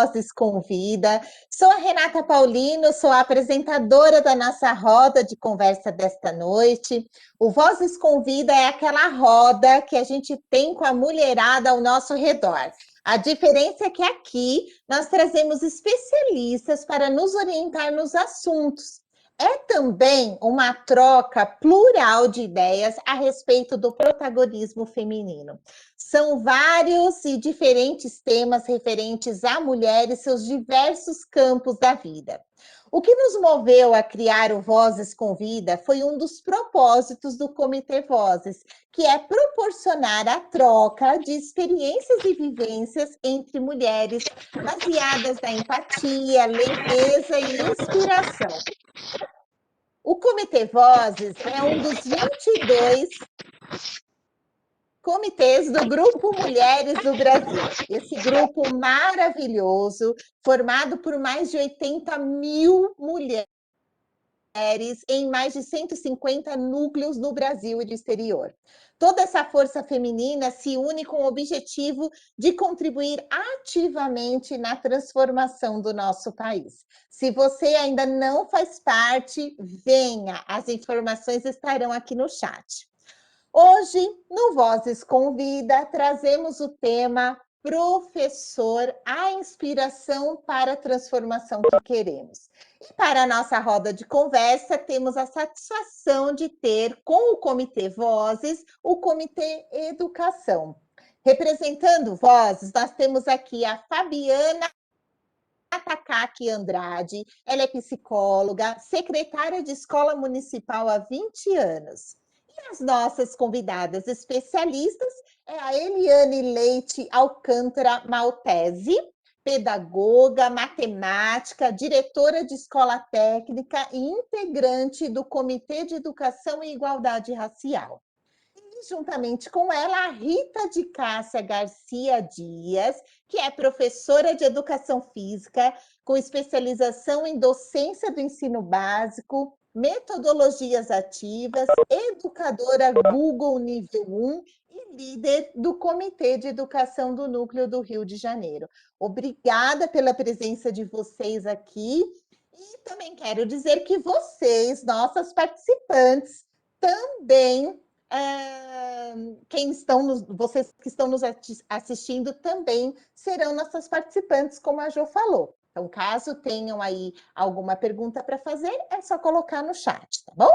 Vozes Convida. Sou a Renata Paulino, sou a apresentadora da nossa roda de conversa desta noite. O Vozes Convida é aquela roda que a gente tem com a mulherada ao nosso redor. A diferença é que aqui nós trazemos especialistas para nos orientar nos assuntos. É também uma troca plural de ideias a respeito do protagonismo feminino. São vários e diferentes temas referentes à mulher e seus diversos campos da vida. O que nos moveu a criar o Vozes Convida foi um dos propósitos do Comitê Vozes, que é proporcionar a troca de experiências e vivências entre mulheres, baseadas na empatia, leveza e inspiração. O Comitê Vozes é um dos 22 comitês do Grupo Mulheres do Brasil. Esse grupo maravilhoso, formado por mais de 80 mil mulheres em mais de 150 núcleos no Brasil e no exterior. Toda essa força feminina se une com o objetivo de contribuir ativamente na transformação do nosso país. Se você ainda não faz parte, venha, as informações estarão aqui no chat. Hoje, no Vozes Convida, trazemos o tema Professor, a inspiração para a transformação que queremos. E para a nossa roda de conversa, temos a satisfação de ter com o Comitê Vozes, o Comitê Educação. Representando Vozes, nós temos aqui a Fabiana Takaki Andrade, ela é psicóloga, secretária de Escola Municipal há 20 anos. E as nossas convidadas especialistas é a Eliane Leite Alcântara Maltese, pedagoga, matemática, diretora de escola técnica e integrante do Comitê de Educação e Igualdade Racial. E, juntamente com ela, a Rita de Cássia Garcia Dias, que é professora de Educação Física, com especialização em docência do ensino básico, metodologias ativas, educadora Google Nível 1 e líder do Comitê de Educação do Núcleo do Rio de Janeiro. Obrigada pela presença de vocês aqui. E também quero dizer que vocês, nossas participantes, também vocês que estão nos assistindo também serão nossas participantes, como a Jo falou. Então, caso tenham aí alguma pergunta para fazer, é só colocar no chat, tá bom?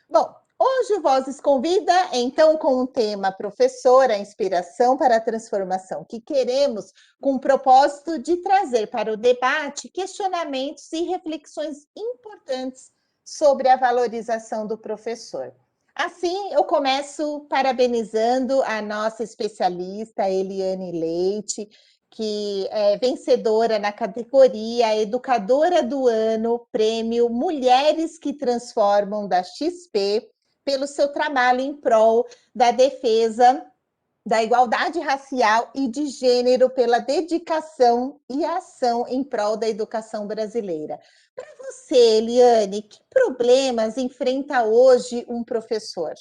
Bom, hoje o Vozes Convida, então, com o tema Professora, inspiração para a transformação que queremos, com o propósito de trazer para o debate questionamentos e reflexões importantes sobre a valorização do professor. Assim, eu começo parabenizando a nossa especialista, Eliane Leite, que é vencedora na categoria Educadora do Ano, prêmio Mulheres que Transformam da XP, pelo seu trabalho em prol da defesa da igualdade racial e de gênero, pela dedicação e ação em prol da educação brasileira. Para você, Eliane, que problemas enfrenta hoje um professor?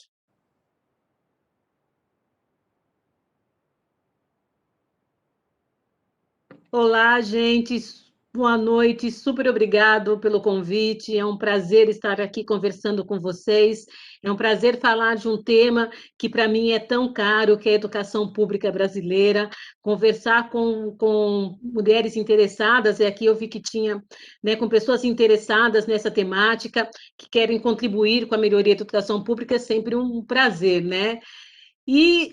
Olá, gente. Boa noite. Super obrigado pelo convite. É um prazer estar aqui conversando com vocês. É um prazer falar de um tema que para mim é tão caro, que é a educação pública brasileira. Conversar com mulheres interessadas, e aqui eu vi que tinha, né, com pessoas interessadas nessa temática, que querem contribuir com a melhoria da educação pública, é sempre um prazer, né? E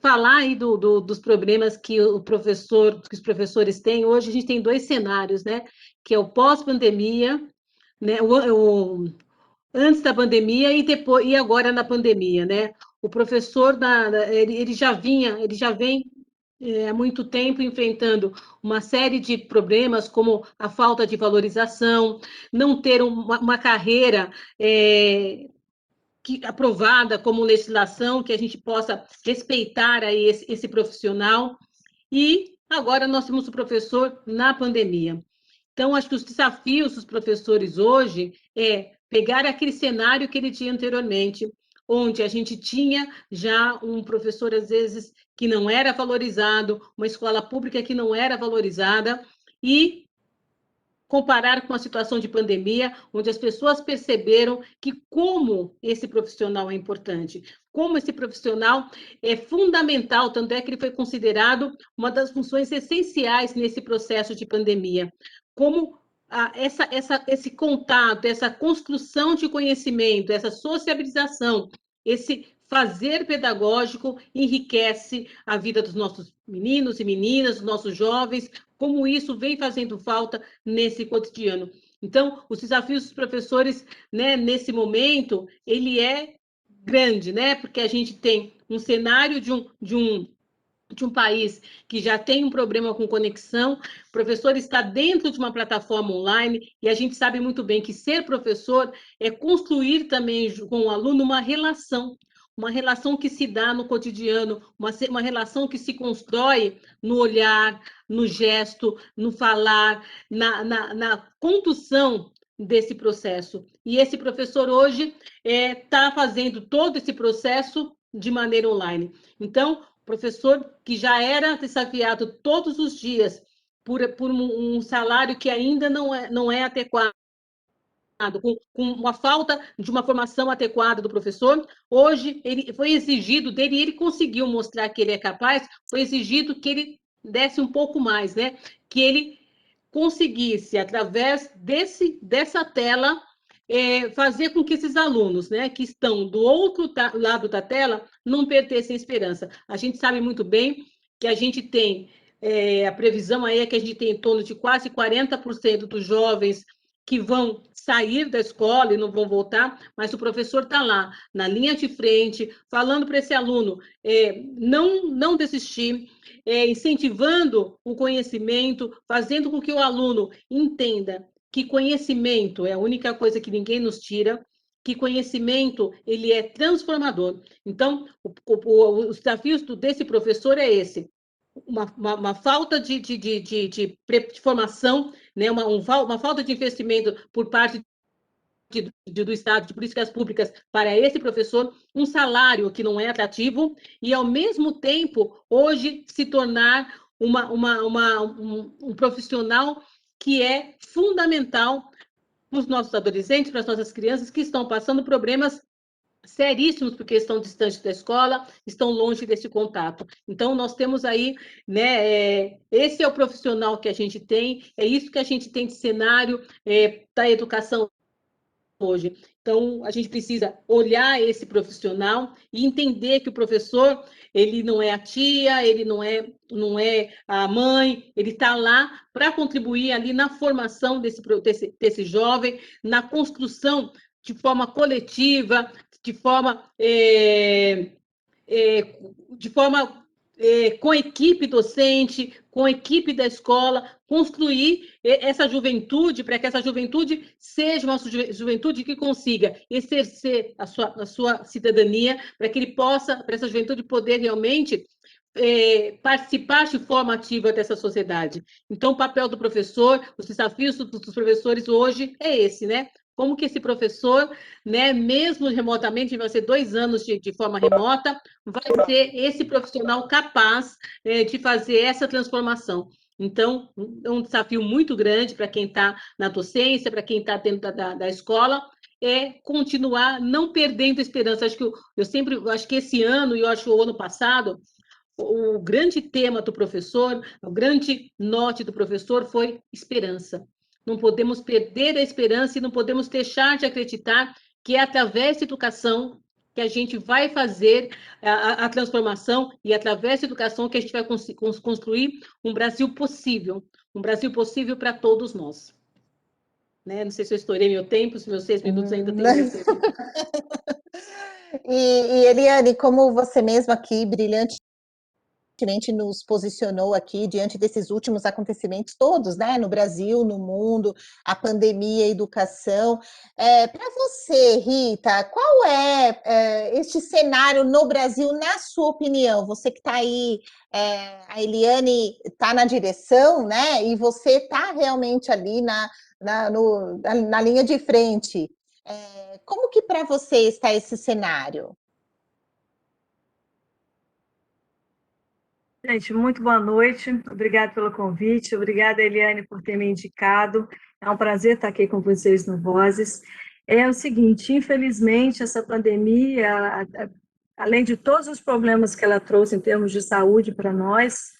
falar aí dos problemas que que os professores têm. Hoje a gente tem dois cenários, né? Que é o pós-pandemia, né? Antes da pandemia e depois e agora na pandemia, né? O professor ele já vem há muito tempo enfrentando uma série de problemas, como a falta de valorização, não ter uma carreira aprovada como legislação, que a gente possa respeitar aí esse profissional. E agora nós temos o professor na pandemia. Então, acho que os desafios dos professores hoje é pegar aquele cenário que ele tinha anteriormente, onde a gente tinha já um professor, às vezes, que não era valorizado, uma escola pública que não era valorizada, e comparar com a situação de pandemia, onde as pessoas perceberam que como esse profissional é importante, como esse profissional é fundamental, tanto é que ele foi considerado uma das funções essenciais nesse processo de pandemia. Como esse contato, essa construção de conhecimento, essa sociabilização, esse fazer pedagógico enriquece a vida dos nossos meninos e meninas, dos nossos jovens, como isso vem fazendo falta nesse cotidiano. Então, os desafios dos professores, né, nesse momento, ele é grande, né? Porque a gente tem um cenário de um país que já tem um problema com conexão, o professor está dentro de uma plataforma online, e a gente sabe muito bem que ser professor é construir também com o aluno uma relação que se dá no cotidiano, uma relação que se constrói no olhar, no gesto, no falar, na condução desse processo. E esse professor hoje está fazendo todo esse processo de maneira online. Então, professor que já era desafiado todos os dias por um salário que ainda não é adequado, com uma falta de uma formação adequada do professor, hoje ele foi exigido dele, e ele conseguiu mostrar que ele é capaz, foi exigido que ele desse um pouco mais, né? Que ele conseguisse, através dessa tela, fazer com que esses alunos, né, que estão do outro lado da tela, não perdessem esperança. A gente sabe muito bem que a gente tem, a previsão aí é que a gente tem em torno de quase 40% dos jovens que vão sair da escola e não vão voltar, mas o professor está lá, na linha de frente, falando para esse aluno não desistir, incentivando o conhecimento, fazendo com que o aluno entenda que conhecimento é a única coisa que ninguém nos tira, que conhecimento ele é transformador. Então, os desafios desse professor é esse: uma falta de formação, né? Uma falta de investimento por parte do Estado, de políticas públicas para esse professor, um salário que não é atrativo e, ao mesmo tempo, hoje se tornar um profissional que é fundamental para os nossos adolescentes, para as nossas crianças que estão passando problemas seríssimos porque estão distantes da escola, estão longe desse contato. Então, nós temos aí, né, esse é o profissional que a gente tem, é isso que a gente tem de cenário da educação hoje. Então, a gente precisa olhar esse profissional e entender que o professor, ele não é a tia, ele não é a mãe, ele está lá para contribuir ali na formação desse jovem, na construção de forma coletiva, de forma de forma com equipe docente, com equipe da escola, construir essa juventude, para que essa juventude seja uma juventude que consiga exercer a sua cidadania, para que ele possa, para essa juventude poder realmente participar de forma ativa dessa sociedade. Então, o papel do professor, os desafios dos professores hoje é esse, né? Como que esse professor, né, mesmo remotamente, vai ser 2 anos de forma remota, vai ser esse profissional capaz de fazer essa transformação. Então, é um desafio muito grande para quem está na docência, para quem está dentro da escola, é continuar não perdendo a esperança. Acho que eu sempre acho que esse ano, e eu acho que o ano passado, o grande tema do professor, o grande norte do professor foi esperança. Não podemos perder a esperança e não podemos deixar de acreditar que é através da educação que a gente vai fazer a transformação e através da educação que a gente vai construir um Brasil possível para todos nós. Né? Não sei se eu estourei meu tempo, se meus 6 minutos ainda tem meu tempo. E Eliane, como você mesma aqui brilhantemente nos posicionou aqui diante desses últimos acontecimentos todos, né, no Brasil, no mundo, a educação. Para você, Rita, qual é, este cenário no Brasil, na sua opinião? Você que está aí, a Eliane está na direção, né, e você está realmente ali na linha de frente. Como que para você está esse cenário? Gente, muito boa noite. Obrigada pelo convite. Obrigada, Eliane, por ter me indicado. É um prazer estar aqui com vocês no Vozes. É o seguinte, infelizmente, essa pandemia, além de todos os problemas que ela trouxe em termos de saúde para nós,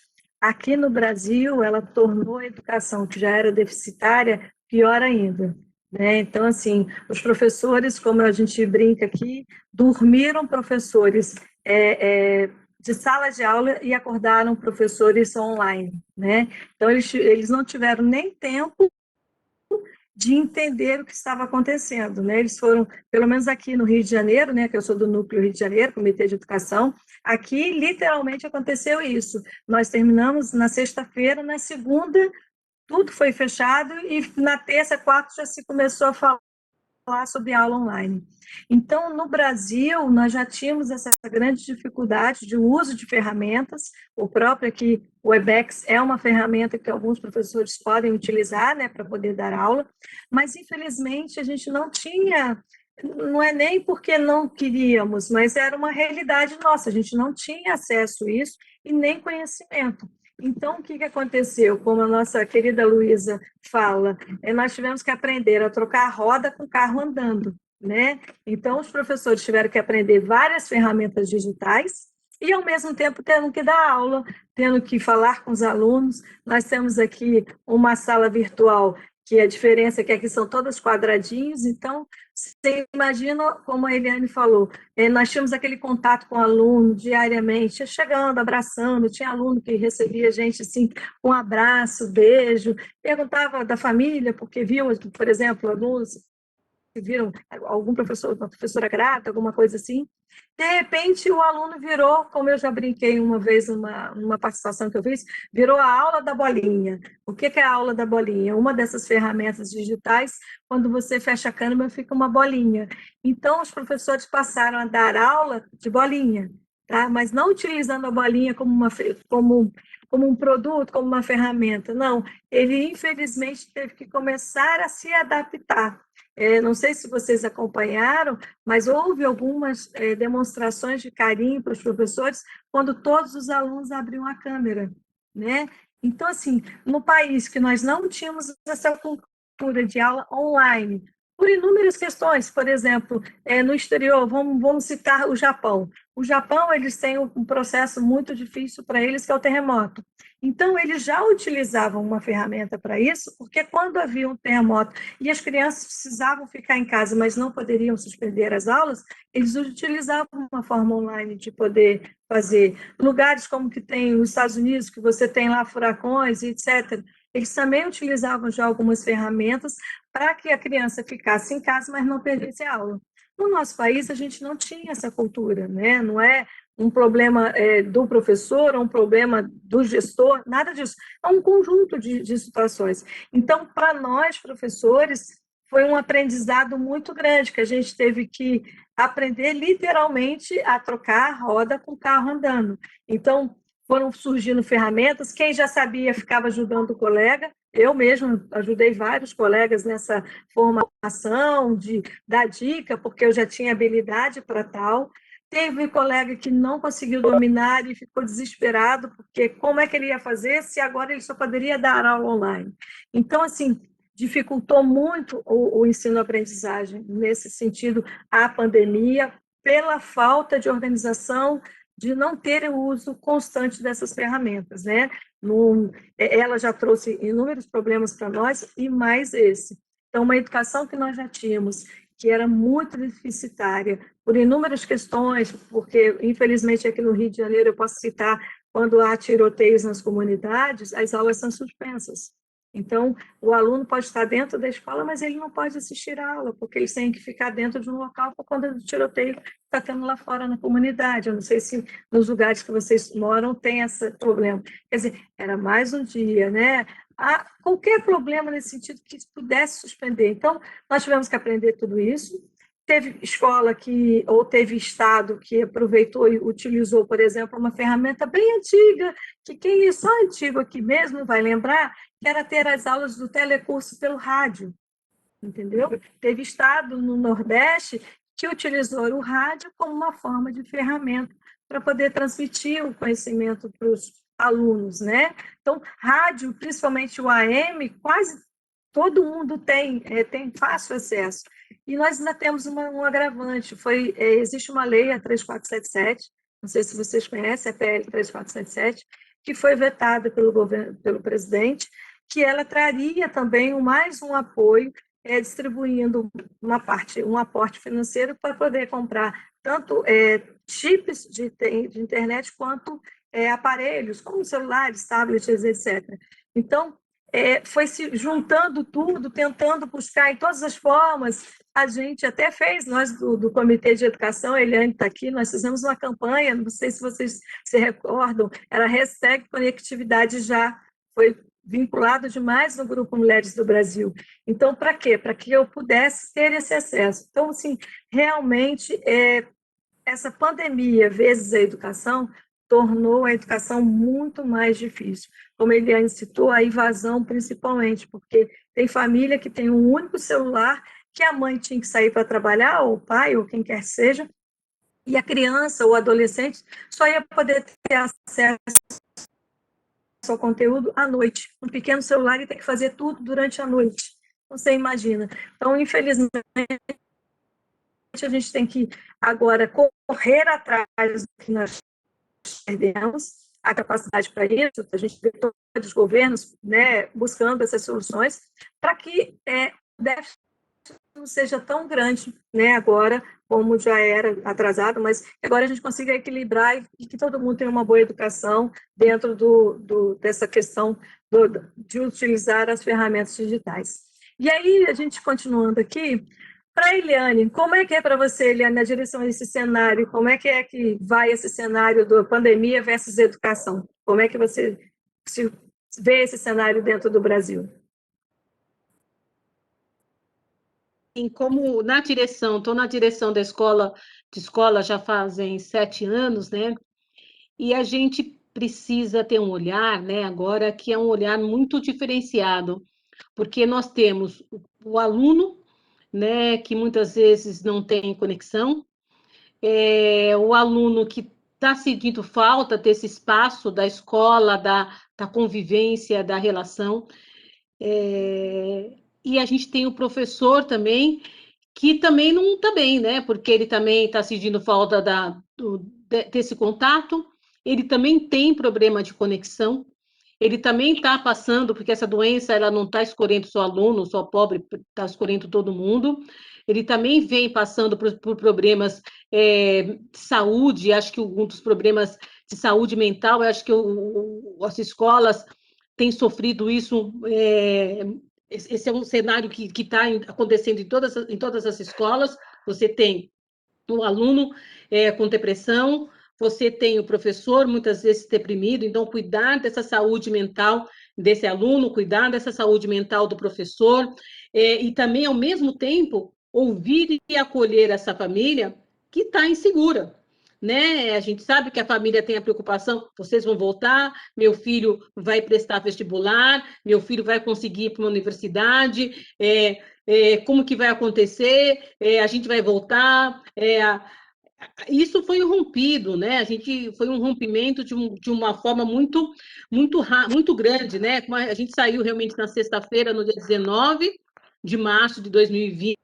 aqui no Brasil, ela tornou a educação, que já era deficitária, pior ainda. Né? Então, assim, os professores, como a gente brinca aqui, dormiram professores. De sala de aula e acordaram professores online, né? Então, eles não tiveram nem tempo de entender o que estava acontecendo, né? Eles foram, pelo menos aqui no Rio de Janeiro, né, que eu sou do Núcleo Rio de Janeiro, Comitê de Educação, aqui literalmente aconteceu isso. Nós terminamos na sexta-feira, na segunda tudo foi fechado e na terça, quarta já se começou a falar sobre aula online. Então, no Brasil, nós já tínhamos essa grande dificuldade de uso de ferramentas, o próprio aqui, o Webex é uma ferramenta que alguns professores podem utilizar, né, para poder dar aula, mas, infelizmente, a gente não tinha, não é nem porque não queríamos, mas era uma realidade nossa, a gente não tinha acesso a isso e nem conhecimento. Então, o que aconteceu? Como a nossa querida Luísa fala, nós tivemos que aprender a trocar a roda com o carro andando, né? Então, os professores tiveram que aprender várias ferramentas digitais e, ao mesmo tempo, tendo que dar aula, tendo que falar com os alunos. Nós temos aqui uma sala virtual que a diferença é que aqui são todos quadradinhos, então, você imagina, como a Eliane falou, nós tínhamos aquele contato com o aluno diariamente, chegando, abraçando, tinha aluno que recebia a gente assim, com um abraço, beijo, perguntava da família, porque viu, por exemplo, alunos que viram algum professor, uma professora grata, alguma coisa assim. De repente, o aluno virou, como eu já brinquei uma vez numa participação que eu fiz, virou a aula da bolinha. O que é a aula da bolinha? Uma dessas ferramentas digitais, quando você fecha a câmera, fica uma bolinha. Então, os professores passaram a dar aula de bolinha, tá? Mas não utilizando a bolinha como um produto, como uma ferramenta. Não, ele, infelizmente, teve que começar a se adaptar. Não sei se vocês acompanharam, mas houve algumas demonstrações de carinho para os professores quando todos os alunos abriam a câmera, né? Então, assim, no país que nós não tínhamos essa cultura de aula online, por inúmeras questões, por exemplo, no exterior, vamos citar o Japão. O Japão, eles têm um processo muito difícil para eles, que é o terremoto. Então, eles já utilizavam uma ferramenta para isso, porque quando havia um terremoto e as crianças precisavam ficar em casa, mas não poderiam suspender as aulas, eles utilizavam uma forma online de poder fazer. Lugares como que tem nos Estados Unidos, que você tem lá furacões, etc., eles também utilizavam já algumas ferramentas para que a criança ficasse em casa, mas não perdesse a aula. No nosso país, a gente não tinha essa cultura, né? Não é um problema do professor, ou um problema do gestor, nada disso. É um conjunto de situações. Então, para nós, professores, foi um aprendizado muito grande, que a gente teve que aprender literalmente a trocar a roda com o carro andando. Então, foram surgindo ferramentas, quem já sabia ficava ajudando o colega, eu mesmo ajudei vários colegas nessa formação, de dar dica, porque eu já tinha habilidade para tal. Teve colega que não conseguiu dominar e ficou desesperado, porque como é que ele ia fazer se agora ele só poderia dar aula online? Então, assim, dificultou muito o ensino-aprendizagem, nesse sentido, a pandemia, pela falta de organização, de não ter o uso constante dessas ferramentas, né? Ela já trouxe inúmeros problemas para nós e mais esse. Então, uma educação que nós já tínhamos, que era muito deficitária, por inúmeras questões, porque, infelizmente, aqui no Rio de Janeiro, eu posso citar, quando há tiroteios nas comunidades, as aulas são suspensas. Então, o aluno pode estar dentro da escola, mas ele não pode assistir a aula, porque eles têm que ficar dentro de um local por conta do tiroteio que está tendo lá fora na comunidade. Eu não sei se nos lugares que vocês moram tem esse problema. Quer dizer, era mais um dia, né? Há qualquer problema nesse sentido que pudesse suspender. Então, nós tivemos que aprender tudo isso. Teve escola ou teve estado que aproveitou e utilizou, por exemplo, uma ferramenta bem antiga, que quem é só antigo aqui mesmo vai lembrar, que era ter as aulas do telecurso pelo rádio, entendeu? Teve estado no Nordeste que utilizou o rádio como uma forma de ferramenta para poder transmitir o conhecimento para os alunos, né? Então, rádio, principalmente o AM, quase todo mundo tem fácil acesso. E nós ainda temos um agravante, existe uma lei, a 3477, não sei se vocês conhecem, a PL 3477, que foi vetada pelo governo, pelo presidente, que ela traria também mais um apoio, distribuindo um aporte financeiro para poder comprar tanto chips de internet quanto aparelhos, como celulares, tablets, etc. Então, foi se juntando tudo, tentando buscar em todas as formas. A gente até fez, nós do Comitê de Educação, a Eliane está aqui, nós fizemos uma campanha, não sei se vocês se recordam, era hashtag Conectividade Já, foi vinculado demais no Grupo Mulheres do Brasil. Então, para quê? Para que eu pudesse ter esse acesso. Então, assim, realmente, essa pandemia, vezes a educação, tornou a educação muito mais difícil. Como a Eliane citou, a evasão principalmente, porque tem família que tem um único celular, que a mãe tinha que sair para trabalhar, ou o pai, ou quem quer que seja, e a criança ou adolescente só ia poder ter acesso ao conteúdo à noite. Um pequeno celular e tem que fazer tudo durante a noite. Você imagina. Então, infelizmente, a gente tem que agora correr atrás do que nós perdemos, a capacidade para isso, a gente vê todos os governos, né, buscando essas soluções, para que o déficit não seja tão grande, né, agora, como já era atrasado, mas agora a gente consiga equilibrar e que todo mundo tenha uma boa educação dentro dessa questão de utilizar as ferramentas digitais. E aí, a gente continuando aqui, para a Eliane, como é que é para você, Eliane, na direção desse cenário? Como é que vai esse cenário da pandemia versus educação? Como é que você vê esse cenário dentro do Brasil? Como estou na direção da escola, já fazem 7 anos, né? E a gente precisa ter um olhar, né, agora que é um olhar muito diferenciado, porque nós temos o aluno, né, que muitas vezes não tem conexão, o aluno que está sentindo falta desse espaço da escola, da convivência, da relação, e a gente tem o professor também, que também não está bem, né? Porque ele também está sentindo falta desse contato, ele também tem problema de conexão, ele também está passando, porque essa doença ela não está escolhendo só aluno, só pobre, está escolhendo todo mundo. Ele também vem passando por problemas de saúde, acho que um dos problemas de saúde mental, acho que as escolas têm sofrido isso. Esse é um cenário que está acontecendo em todas as escolas. Você tem o aluno com depressão, você tem o professor muitas vezes deprimido, então cuidar dessa saúde mental desse aluno, cuidar dessa saúde mental do professor, e também, ao mesmo tempo, ouvir e acolher essa família que está insegura. Né? A gente sabe que a família tem a preocupação, vocês vão voltar, meu filho vai prestar vestibular, meu filho vai conseguir ir para uma universidade, como que vai acontecer, a gente vai voltar, isso foi rompido, né? Foi um rompimento de uma forma muito grande, né? A gente saiu realmente na sexta-feira, no dia 19 de março de 2020,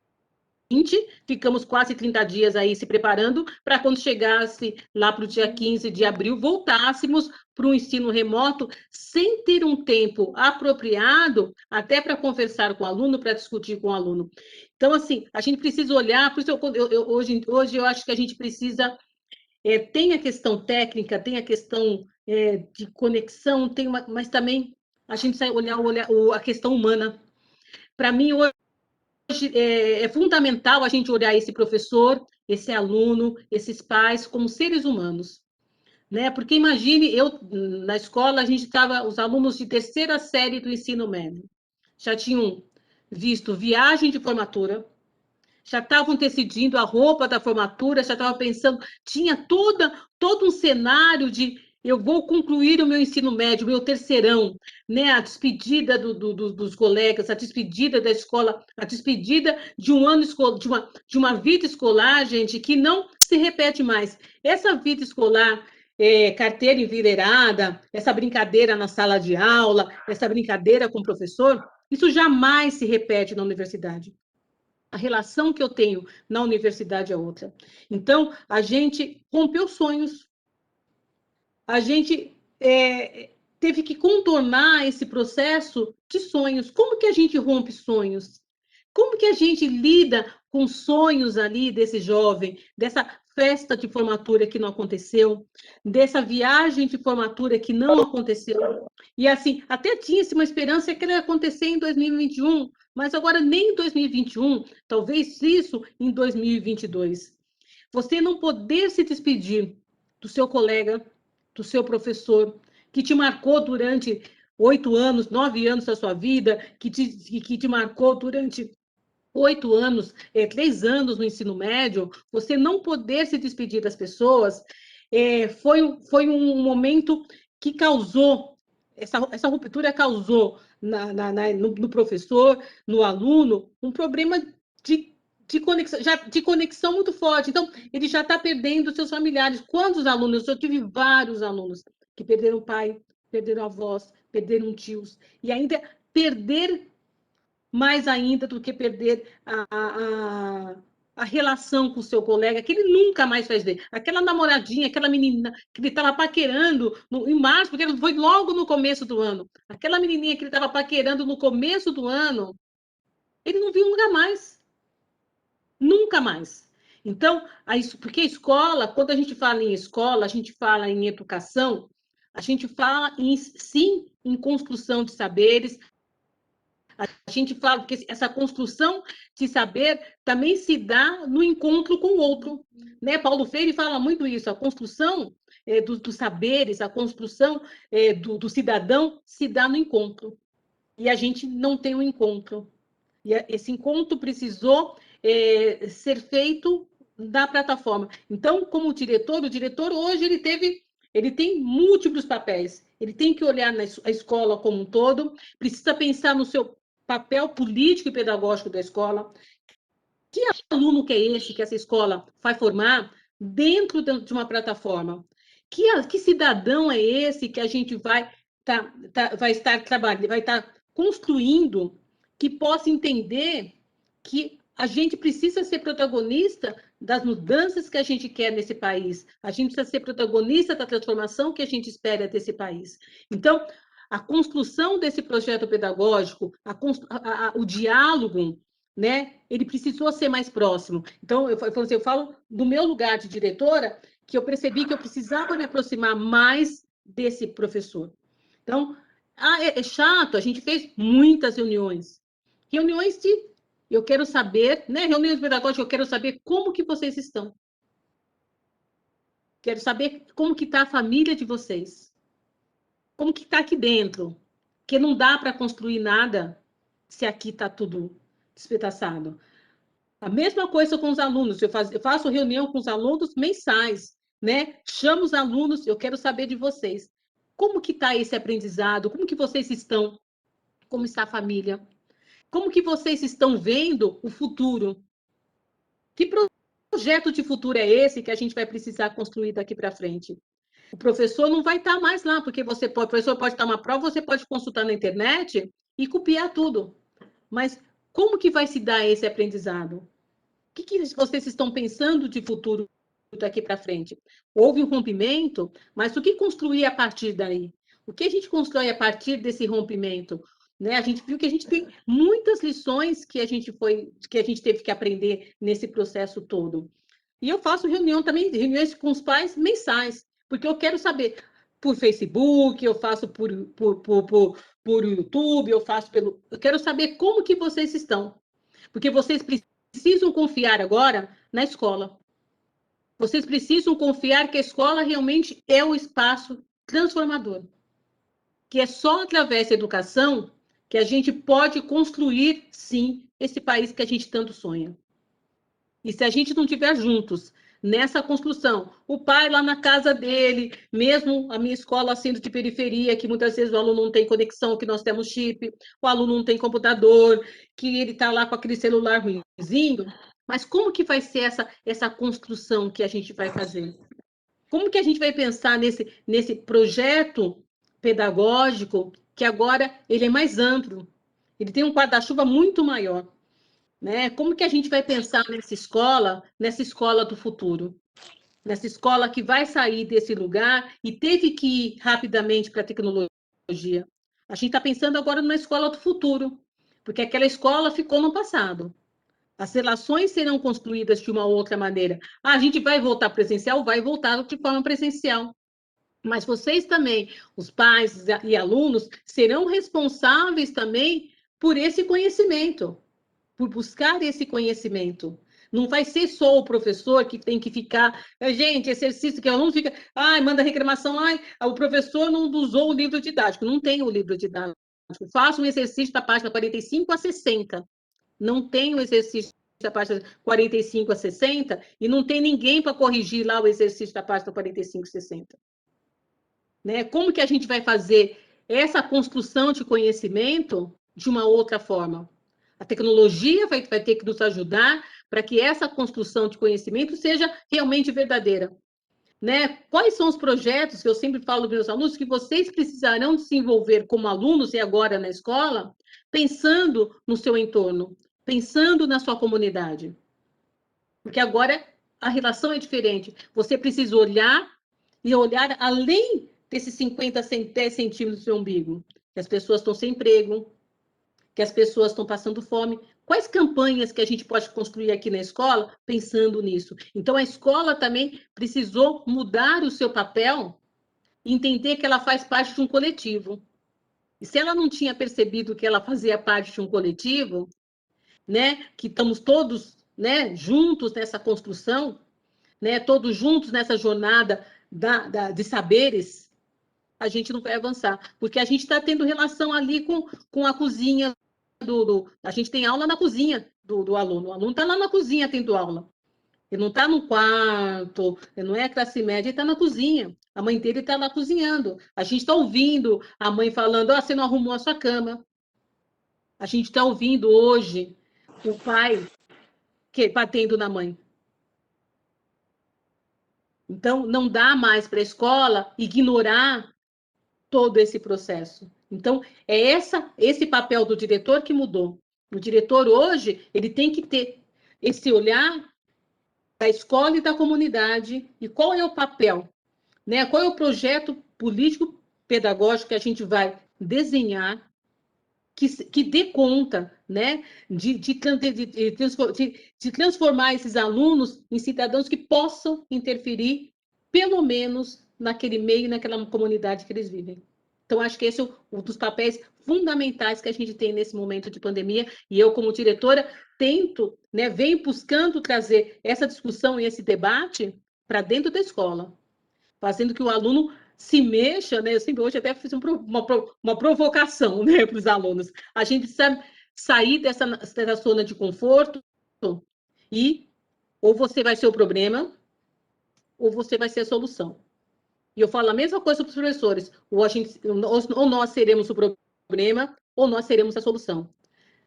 ficamos quase 30 dias aí se preparando para quando chegasse lá para o dia 15 de abril, voltássemos para o ensino remoto sem ter um tempo apropriado até para conversar com o aluno, para discutir com o aluno. Então, assim, a gente precisa olhar, por isso hoje eu acho que a gente precisa, tem a questão técnica, tem a questão de conexão, mas também a gente precisa olhar a questão humana. Para mim, hoje, é fundamental a gente olhar esse professor, esse aluno, esses pais como seres humanos, né? Porque imagine, na escola a gente estava, os alunos de terceira série do ensino médio já tinham visto viagem de formatura, já estavam decidindo a roupa da formatura, já estavam pensando, tinha todo um cenário de eu vou concluir o meu ensino médio, o meu terceirão, né? A despedida dos colegas, a despedida da escola, a despedida de um ano de uma vida escolar, gente, que não se repete mais. Essa vida escolar carteira envileirada, essa brincadeira na sala de aula, essa brincadeira com o professor, isso jamais se repete na universidade. A relação que eu tenho na universidade é outra. Então, a gente rompeu sonhos, a gente teve que contornar esse processo de sonhos. Como que a gente rompe sonhos? Como que a gente lida com sonhos ali desse jovem, dessa festa de formatura que não aconteceu, dessa viagem de formatura que não aconteceu? E assim, até tinha-se uma esperança que ela ia acontecer em 2021, mas agora nem em 2021, talvez isso em 2022. Você não poder se despedir do seu colega, do seu professor, que te marcou durante 8 anos, 9 anos da sua vida, que te marcou durante 8 anos, 3 anos no ensino médio, você não poder se despedir das pessoas, foi um momento que causou, essa ruptura causou no professor, no aluno, um problema de conexão muito forte. Então, ele já está perdendo seus familiares. Quantos alunos? Eu tive vários alunos que perderam o pai, perderam avós, perderam tios, e ainda perder mais ainda do que perder a relação com o seu colega, que ele nunca mais vai ver. Aquela namoradinha, aquela menina que ele estava paquerando em março, porque foi logo no começo do ano. Aquela menininha que ele estava paquerando no começo do ano, ele não viu nunca mais. Nunca mais. Então, porque a escola, quando a gente fala em escola, a gente fala em educação, a gente fala sim em construção de saberes, a gente fala que essa construção de saber também se dá no encontro com o outro. Né? Paulo Freire fala muito isso, a construção dos saberes, a construção do cidadão se dá no encontro. E a gente não tem um encontro. E esse encontro precisou ser feito na plataforma. Então, como diretor, o diretor hoje ele tem múltiplos papéis. Ele tem que olhar a escola como um todo, precisa pensar no seu papel político e pedagógico da escola. Que aluno que é esse que essa escola vai formar dentro de uma plataforma? Que cidadão é esse que a gente vai estar trabalhando, vai estar construindo, que possa entender que a gente precisa ser protagonista das mudanças que a gente quer nesse país. A gente precisa ser protagonista da transformação que a gente espera desse país. Então, a construção desse projeto pedagógico, o diálogo, né, ele precisou ser mais próximo. Então, eu falo do meu lugar de diretora, que eu percebi que eu precisava me aproximar mais desse professor. Então, é chato, a gente fez muitas reuniões. Reuniões de eu quero saber, né, reuniões pedagógicas, eu quero saber como que vocês estão. Quero saber como que está a família de vocês. Como que está aqui dentro. Porque não dá para construir nada se aqui está tudo despedaçado. A mesma coisa com os alunos. Eu faço reunião com os alunos mensais, né? Chamo os alunos, eu quero saber de vocês. Como que está esse aprendizado? Como que vocês estão? Como está a família? Como que vocês estão vendo o futuro? Que projeto de futuro é esse que a gente vai precisar construir daqui para frente? O professor não vai estar mais lá, porque o professor pode estar uma prova, você pode consultar na internet e copiar tudo. Mas como que vai se dar esse aprendizado? O que vocês estão pensando de futuro daqui para frente? Houve um rompimento, mas o que construir a partir daí? O que a gente constrói a partir desse rompimento? Né? A gente viu que a gente tem muitas lições que a gente teve que aprender nesse processo todo. E eu faço reuniões com os pais mensais, porque eu quero saber por Facebook, eu faço por YouTube, eu quero saber como que vocês estão. Porque vocês precisam confiar agora na escola. Vocês precisam confiar que a escola realmente é o espaço transformador. Que é só através da educação que a gente pode construir, sim, esse país que a gente tanto sonha. E se a gente não estiver juntos nessa construção, o pai lá na casa dele, mesmo a minha escola sendo de periferia, que muitas vezes o aluno não tem conexão, que nós temos chip, o aluno não tem computador, que ele está lá com aquele celular ruimzinho, mas como que vai ser essa construção que a gente vai fazer? Como que a gente vai pensar nesse projeto pedagógico que agora ele é mais amplo? Ele tem um guarda-chuva muito maior, né? Como que a gente vai pensar nessa escola do futuro? Nessa escola que vai sair desse lugar e teve que ir rapidamente para a tecnologia. A gente está pensando agora numa escola do futuro, porque aquela escola ficou no passado. As relações serão construídas de uma outra maneira. Ah, a gente vai voltar presencial? Vai voltar de forma presencial. Mas vocês também, os pais e alunos, serão responsáveis também por esse conhecimento, por buscar esse conhecimento. Não vai ser só o professor que tem que ficar. Gente, exercício que o aluno fica. Ai, manda reclamação. Ai, o professor não usou o livro didático. Não tem o livro didático. Faça um exercício da página 45 a 60. Não tem o exercício da página 45 a 60 e não tem ninguém para corrigir lá o exercício da página 45 a 60. Né? Como que a gente vai fazer essa construção de conhecimento de uma outra forma? A tecnologia vai ter que nos ajudar para que essa construção de conhecimento seja realmente verdadeira. Né? Quais são os projetos que eu sempre falo para meus alunos que vocês precisarão desenvolver como alunos e agora na escola, pensando no seu entorno, pensando na sua comunidade? Porque agora a relação é diferente. Você precisa olhar e olhar além desses 50, 10 centímetros do seu umbigo. Que as pessoas estão sem emprego, que as pessoas estão passando fome. Quais campanhas que a gente pode construir aqui na escola pensando nisso? Então, a escola também precisou mudar o seu papel e entender que ela faz parte de um coletivo. E se ela não tinha percebido que ela fazia parte de um coletivo, né, que estamos todos, né, juntos nessa construção, né, todos juntos nessa jornada de saberes, a gente não vai avançar, porque a gente está tendo relação ali com a cozinha a gente tem aula na cozinha do aluno. O aluno está lá na cozinha tendo aula. Ele não está no quarto, ele não é classe média, ele está na cozinha. A mãe dele está lá cozinhando. A gente está ouvindo a mãe falando: você não arrumou a sua cama. A gente está ouvindo hoje o pai batendo na mãe. Então, não dá mais para a escola ignorar todo esse processo. Então, é esse papel do diretor que mudou. O diretor hoje, ele tem que ter esse olhar da escola e da comunidade e qual é o papel, né? Qual é o projeto político pedagógico que a gente vai desenhar que dê conta, né, de transformar esses alunos em cidadãos que possam interferir, pelo menos, naquele meio, naquela comunidade que eles vivem. Então, acho que esse é um dos papéis fundamentais que a gente tem nesse momento de pandemia, e eu, como diretora, tento, né, venho buscando trazer essa discussão e esse debate para dentro da escola, fazendo que o aluno se mexa, né? Eu sempre hoje até fiz uma provocação, né, para os alunos. A gente precisa sair dessa zona de conforto e ou você vai ser o problema ou você vai ser a solução. E eu falo a mesma coisa para os professores: ou nós seremos o problema ou nós seremos a solução.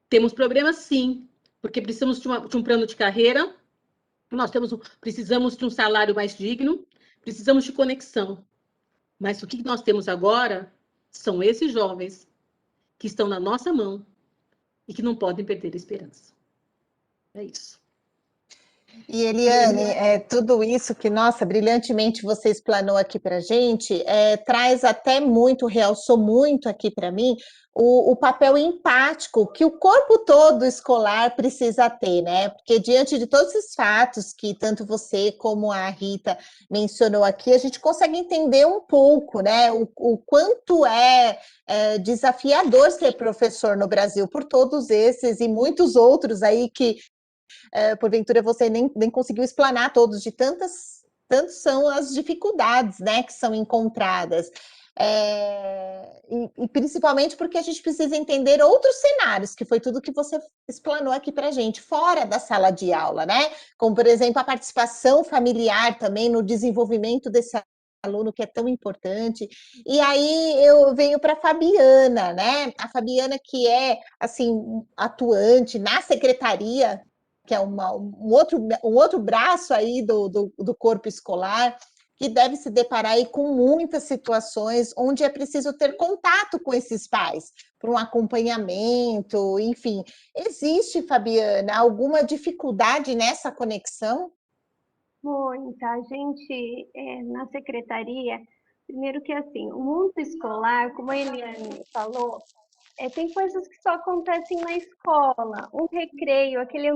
Temos problemas, sim, porque precisamos de um plano de carreira, precisamos de um salário mais digno, precisamos de conexão. Mas o que nós temos agora são esses jovens que estão na nossa mão e que não podem perder a esperança. É isso. E Eliane, tudo isso que, nossa, brilhantemente você explanou aqui para a gente, traz até muito, realçou muito aqui para mim, o papel empático que o corpo todo escolar precisa ter, né? Porque diante de todos os fatos que tanto você como a Rita mencionou aqui, a gente consegue entender um pouco, né? O quanto desafiador ser professor no Brasil, por todos esses e muitos outros aí que porventura você nem conseguiu explanar todos, de tantas são as dificuldades, né, que são encontradas. E principalmente porque a gente precisa entender outros cenários, que foi tudo que você explanou aqui para a gente, fora da sala de aula, né? Como, por exemplo, a participação familiar também no desenvolvimento desse aluno que é tão importante. E aí eu venho para a Fabiana, né? A Fabiana que é assim atuante na secretaria, que é um outro braço aí do corpo escolar, que deve se deparar aí com muitas situações onde é preciso ter contato com esses pais, para um acompanhamento, enfim. Existe, Fabiana, alguma dificuldade nessa conexão? Muita. A gente, na secretaria, primeiro que assim, o mundo escolar, como a Eliane falou, tem coisas que só acontecem na escola. Um recreio, aquele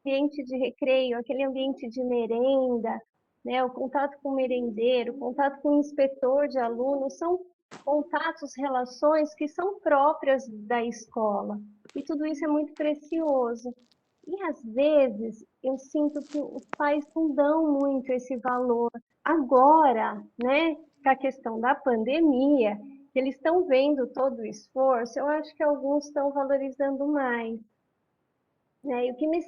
ambiente de recreio, aquele ambiente de merenda, né? O contato com o merendeiro, o contato com o inspetor de alunos, são contatos, relações que são próprias da escola. E tudo isso é muito precioso. E às vezes eu sinto que os pais não dão muito esse valor. Agora, né, com a questão da pandemia, eles estão vendo todo o esforço, eu acho que alguns estão valorizando mais. Né? E o que me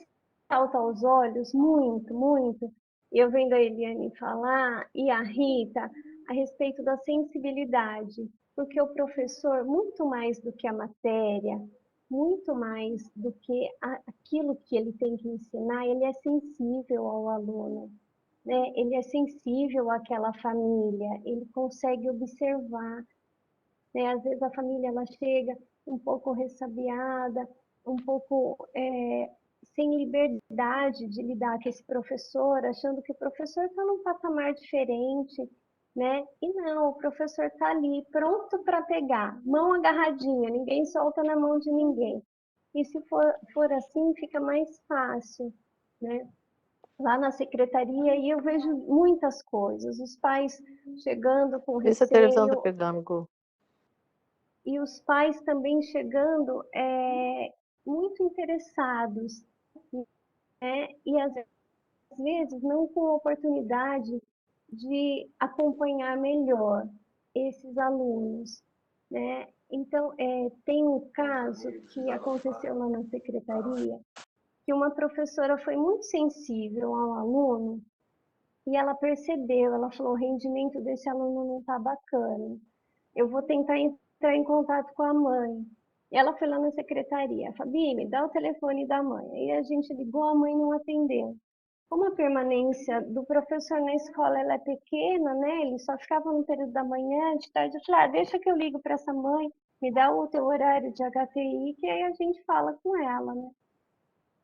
salta aos olhos, muito, muito, eu vendo a Eliane falar e a Rita a respeito da sensibilidade, porque o professor, muito mais do que a matéria, muito mais do que aquilo que ele tem que ensinar, ele é sensível ao aluno, né? Ele é sensível àquela família, ele consegue observar, né? Às vezes a família ela chega um pouco ressabiada, um pouco sem liberdade de lidar com esse professor, achando que o professor está num patamar diferente, né? E não, o professor está ali, pronto para pegar, mão agarradinha, ninguém solta na mão de ninguém. E se for assim, fica mais fácil, né? Lá na secretaria, e eu vejo muitas coisas, os pais chegando com Vê se a televisão tá receio, pegando, Gu. e os pais também chegando muito interessados, né? E às vezes não com oportunidade de acompanhar melhor esses alunos, né? Então, tem um caso que aconteceu lá na secretaria, que uma professora foi muito sensível ao aluno e ela percebeu, ela falou, o rendimento desse aluno não está bacana, eu vou tentar entrar em contato com a mãe. E ela foi lá na secretaria, Fabi, me dá o telefone da mãe. Aí a gente ligou, a mãe não atendeu. Como a permanência do professor na escola ela é pequena, né? Ele só ficava no período da manhã, de tarde. Eu falei, deixa que eu ligo para essa mãe, me dá o teu horário de HTI, que aí a gente fala com ela, né?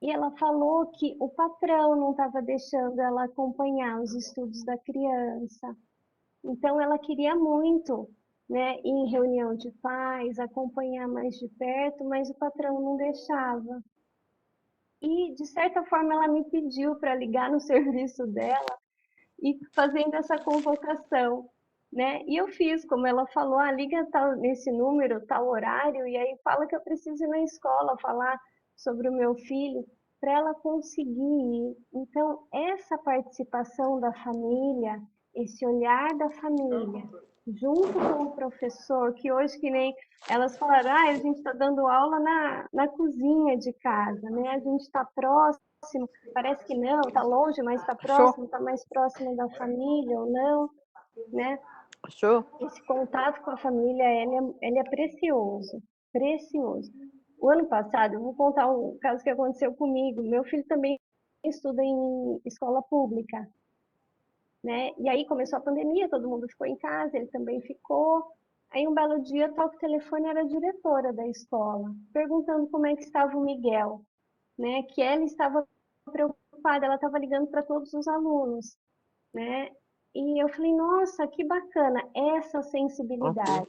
E ela falou que o patrão não estava deixando ela acompanhar os estudos da criança. Então, ela queria muito, né, ir em reunião de pais, acompanhar mais de perto, mas o patrão não deixava. E, de certa forma, ela me pediu para ligar no serviço dela e fazendo essa convocação, né? E eu fiz, como ela falou, liga tal, nesse número, tal horário, e aí fala que eu preciso ir na escola falar sobre o meu filho, para ela conseguir ir. Então, essa participação da família, esse olhar da família, junto com o professor, que hoje que nem elas falaram, a gente está dando aula na cozinha de casa, né? A gente está próximo, parece que não, está longe, mas está próximo, está mais próximo da família ou não, né? Achou? Esse contato com a família, ele é precioso, precioso. O ano passado, eu vou contar um caso que aconteceu comigo, meu filho também estuda em escola pública, né? E aí começou a pandemia, todo mundo ficou em casa, ele também ficou. Aí um belo dia, toca o telefone, era a diretora da escola, perguntando como é que estava o Miguel, né? Que ela estava preocupada, ela estava ligando para todos os alunos, né? E eu falei, nossa, que bacana essa sensibilidade.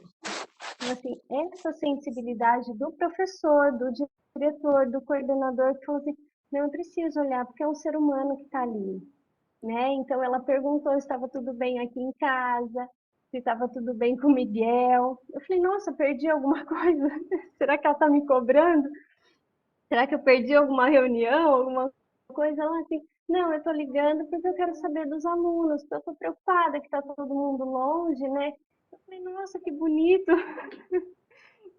Então, assim, essa sensibilidade do professor, do diretor, do coordenador, que falou assim, não, eu preciso olhar, porque é um ser humano que está ali, né? Então ela perguntou se estava tudo bem aqui em casa, se estava tudo bem com o Miguel. Eu falei, nossa, perdi alguma coisa? Será que ela está me cobrando? Será que eu perdi alguma reunião, alguma coisa? Ela assim, não, eu estou ligando porque eu quero saber dos alunos, porque eu estou preocupada que está todo mundo longe, né? Eu falei, nossa, que bonito,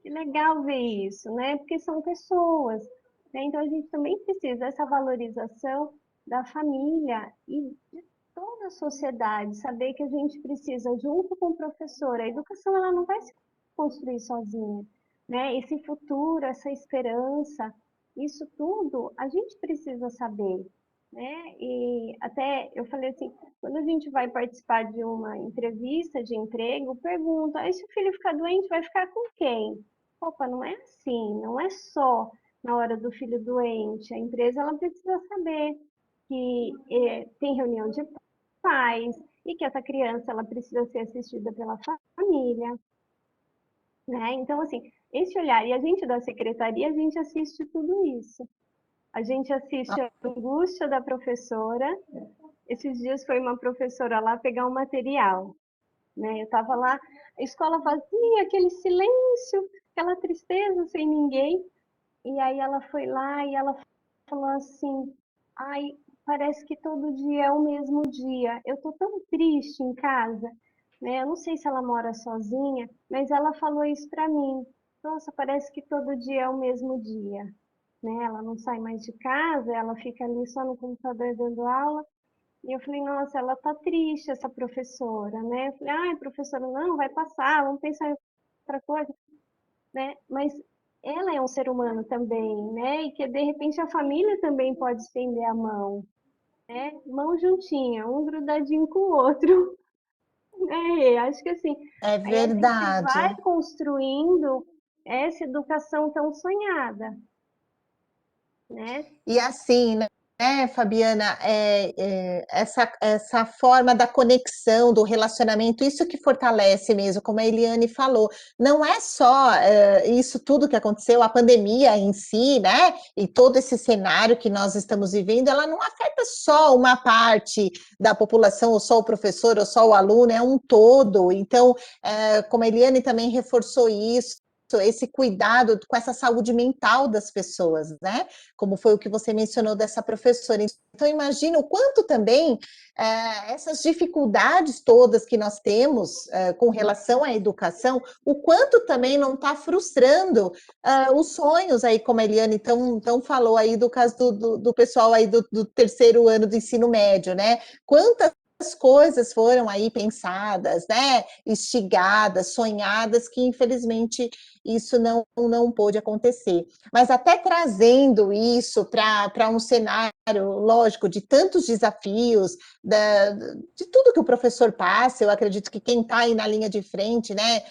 que legal ver isso, né? Porque são pessoas, né? Então a gente também precisa dessa valorização da família e de toda a sociedade, saber que a gente precisa, junto com o professor, a educação ela não vai se construir sozinha, né? Esse futuro, essa esperança, isso tudo a gente precisa saber, né? E até eu falei assim, quando a gente vai participar de uma entrevista de emprego, pergunta, aí se o filho ficar doente, vai ficar com quem? Opa, não é assim, não é só na hora do filho doente. A empresa ela precisa saber que tem reunião de pais e que essa criança ela precisa ser assistida pela família, né? Então, assim, esse olhar, e a gente da secretaria, a gente assiste tudo isso. A gente assiste a angústia da professora. Esses dias foi uma professora lá pegar um material, né? Eu estava lá, a escola vazia, aquele silêncio, aquela tristeza sem ninguém. E aí ela foi lá e ela falou assim: ai, parece que todo dia é o mesmo dia. Eu tô tão triste em casa, né? Eu não sei se ela mora sozinha, mas ela falou isso para mim. Nossa, parece que todo dia é o mesmo dia, né? Ela não sai mais de casa, ela fica ali só no computador dando aula. E eu falei, nossa, ela tá triste, essa professora, né? Eu falei, ai, professora, não, vai passar, vamos pensar em outra coisa, né? Mas ela é um ser humano também, né? E que de repente a família também pode estender a mão, né? Mão juntinha, um grudadinho com o outro. É, acho que assim, É aí a gente vai verdade. construindo essa educação tão sonhada, né? E assim, né, Fabiana, essa forma da conexão, do relacionamento, isso que fortalece mesmo, como a Eliane falou, não é só isso tudo que aconteceu, a pandemia em si, né, e todo esse cenário que nós estamos vivendo, ela não afeta só uma parte da população, ou só o professor, ou só o aluno, é um todo. Então, como a Eliane também reforçou isso, esse cuidado com essa saúde mental das pessoas, né? Como foi o que você mencionou dessa professora. Então, imagina o quanto também essas dificuldades todas que nós temos com relação à educação, o quanto também não está frustrando os sonhos aí, como a Eliane então falou aí do caso do pessoal aí do terceiro ano do ensino médio, né? Quantas coisas foram aí pensadas, né, instigadas, sonhadas, que infelizmente isso não pôde acontecer. Mas até trazendo isso para um cenário, lógico, de tantos desafios, de tudo que o professor passa, eu acredito que quem está aí na linha de frente, né,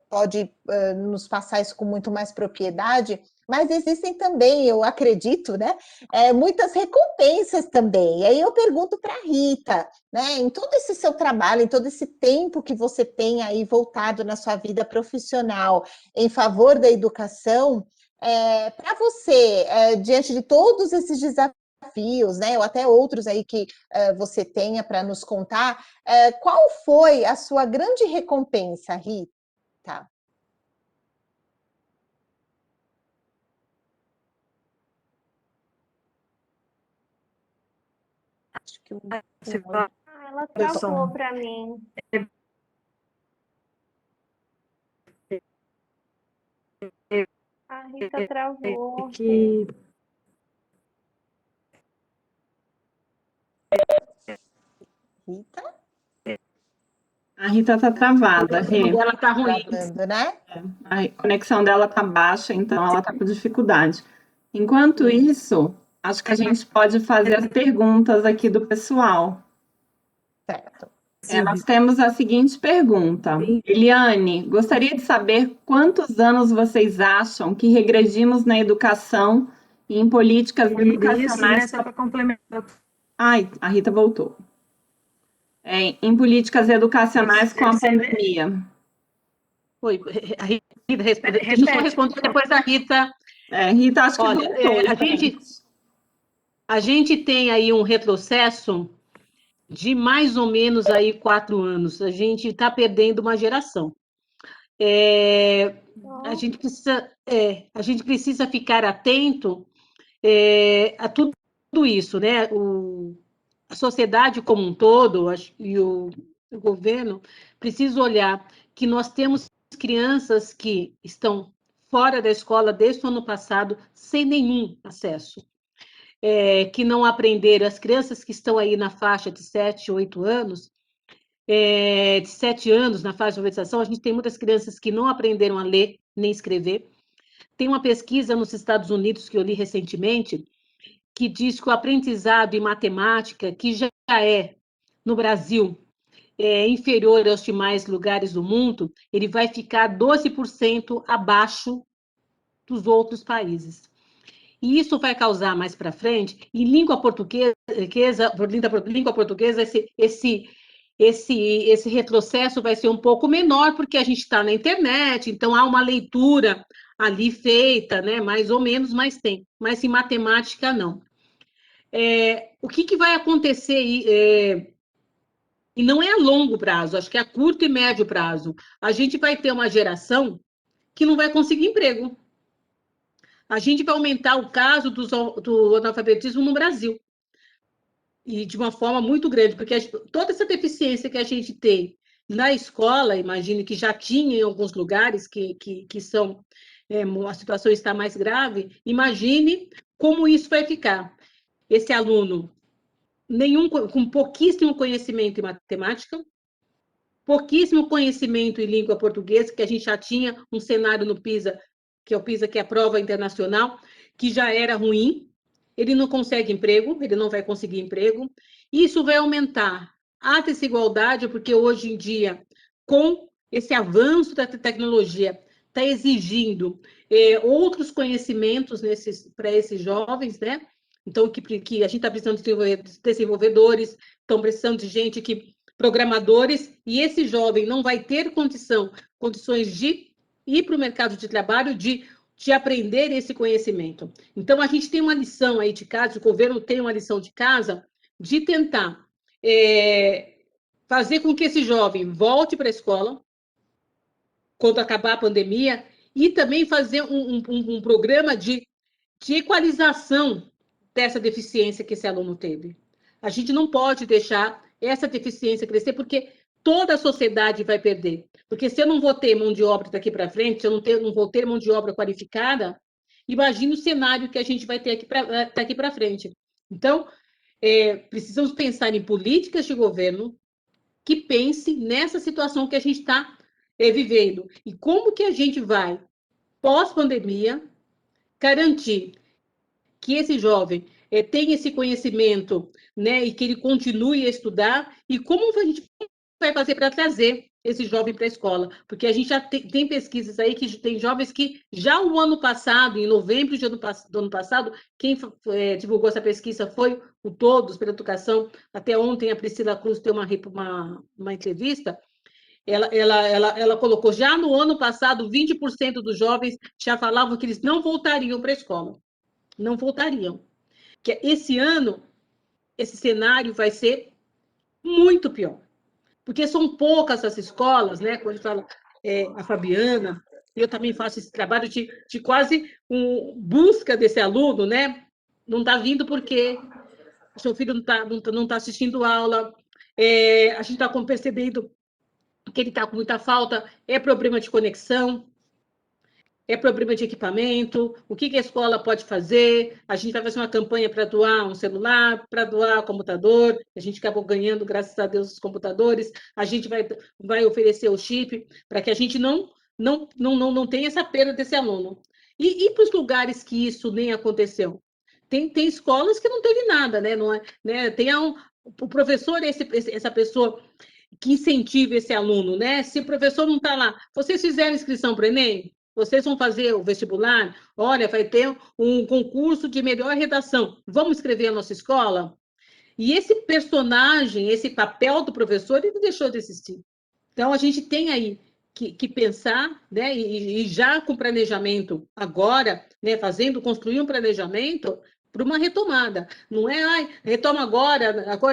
pode nos passar isso com muito mais propriedade, mas existem também, eu acredito, né, muitas recompensas também. E aí eu pergunto para a Rita, né, em todo esse seu trabalho, em todo esse tempo que você tem aí voltado na sua vida profissional em favor da educação, para você, diante de todos esses desafios, né, ou até outros aí que você tenha para nos contar, qual foi a sua grande recompensa, Rita? Acho que Ela travou para mim. A Rita travou. Que Rita? A Rita está travada, Rê. Ela está ruim. Travando, né? A conexão dela está baixa, então ela está com dificuldade. Enquanto isso, acho que a gente pode fazer as perguntas aqui do pessoal. Certo. Nós temos a seguinte pergunta. Eliane, gostaria de saber quantos anos vocês acham que regredimos na educação e em políticas isso, né? educacionais. Só para complementar. Ai, a Rita voltou. Em políticas educacionais com a pandemia. Oi, a Rita, deixa eu só responder depois da Rita. Rita, acho que olha, voltou. A gente tem aí um retrocesso de mais ou menos aí 4 anos. A gente está perdendo uma geração. A gente precisa ficar atento a tudo isso, né? A sociedade como um todo e o governo precisa olhar que nós temos crianças que estão fora da escola desde o ano passado sem nenhum acesso, que não aprenderam, as crianças que estão aí na faixa de 7, 8 anos, de 7 anos na fase de alfabetização, a gente tem muitas crianças que não aprenderam a ler nem escrever. Tem uma pesquisa nos Estados Unidos que eu li recentemente, que diz que o aprendizado em matemática, que já é, no Brasil, inferior aos demais lugares do mundo, ele vai ficar 12% abaixo dos outros países. E isso vai causar mais para frente, em língua portuguesa, esse retrocesso vai ser um pouco menor, porque a gente está na internet, então há uma leitura ali feita, né, mais ou menos, mas em matemática não. O que vai acontecer e não é a longo prazo, acho que é a curto e médio prazo. A gente vai ter uma geração que não vai conseguir emprego. A gente vai aumentar o caso do analfabetismo no Brasil. E de uma forma muito grande, porque toda essa deficiência que a gente tem na escola, imagino que já tinha em alguns lugares que são, a situação está mais grave, imagine como isso vai ficar. Esse aluno com pouquíssimo conhecimento em matemática, pouquíssimo conhecimento em língua portuguesa, que a gente já tinha um cenário no PISA, que é o PISA, que é a prova internacional, que já era ruim, ele não consegue emprego, ele não vai conseguir emprego, isso vai aumentar a desigualdade, porque hoje em dia, com esse avanço da tecnologia, está exigindo outros conhecimentos para esses jovens, né? Então, que a gente está precisando de desenvolvedores, estão precisando de gente programadores, e esse jovem não vai ter condições de ir para o mercado de trabalho, de aprender esse conhecimento. Então, a gente tem uma lição aí de casa, o governo tem uma lição de casa, de tentar fazer com que esse jovem volte para a escola, quando acabar a pandemia, e também fazer um programa de equalização dessa deficiência que esse aluno teve. A gente não pode deixar essa deficiência crescer, porque toda a sociedade vai perder. Porque se eu não vou ter mão de obra daqui para frente, se eu não vou ter mão de obra qualificada, imagine o cenário que a gente vai ter daqui para frente. Então, precisamos pensar em políticas de governo que pense nessa situação que a gente está vivendo. E como que a gente vai, pós-pandemia, garantir que esse jovem tenha esse conhecimento, né, e que ele continue a estudar, e como a gente vai fazer para trazer esse jovem para a escola? Porque a gente já tem pesquisas aí que tem jovens que já o ano passado, em novembro do ano passado, quem divulgou essa pesquisa foi o Todos pela Educação. Até ontem a Priscila Cruz deu uma entrevista. Ela colocou, já no ano passado, 20% dos jovens já falavam que eles não voltariam para a escola. Não voltariam. Que esse ano, esse cenário vai ser muito pior. Porque são poucas as escolas, né? Quando a gente fala a Fabiana, eu também faço esse trabalho de quase busca desse aluno, né? Não está vindo porque o seu filho não tá assistindo aula, a gente está percebendo que ele está com muita falta, problema de conexão, problema de equipamento, o que a escola pode fazer, a gente vai fazer uma campanha para doar um celular, para doar um computador, a gente acabou ganhando, graças a Deus, os computadores, a gente vai oferecer o chip, para que a gente não tenha essa perda desse aluno. E para os lugares que isso nem aconteceu? Tem escolas que não teve nada, né? Não é, né? O professor, essa pessoa que incentive esse aluno, né? Se o professor não está lá, vocês fizeram inscrição para o Enem? Vocês vão fazer o vestibular? Olha, vai ter um concurso de melhor redação. Vamos escrever a nossa escola? E esse personagem, esse papel do professor, ele deixou de existir. Então, a gente tem aí que pensar, né? E já com planejamento agora, né? Construir um planejamento para uma retomada. Não é, retoma agora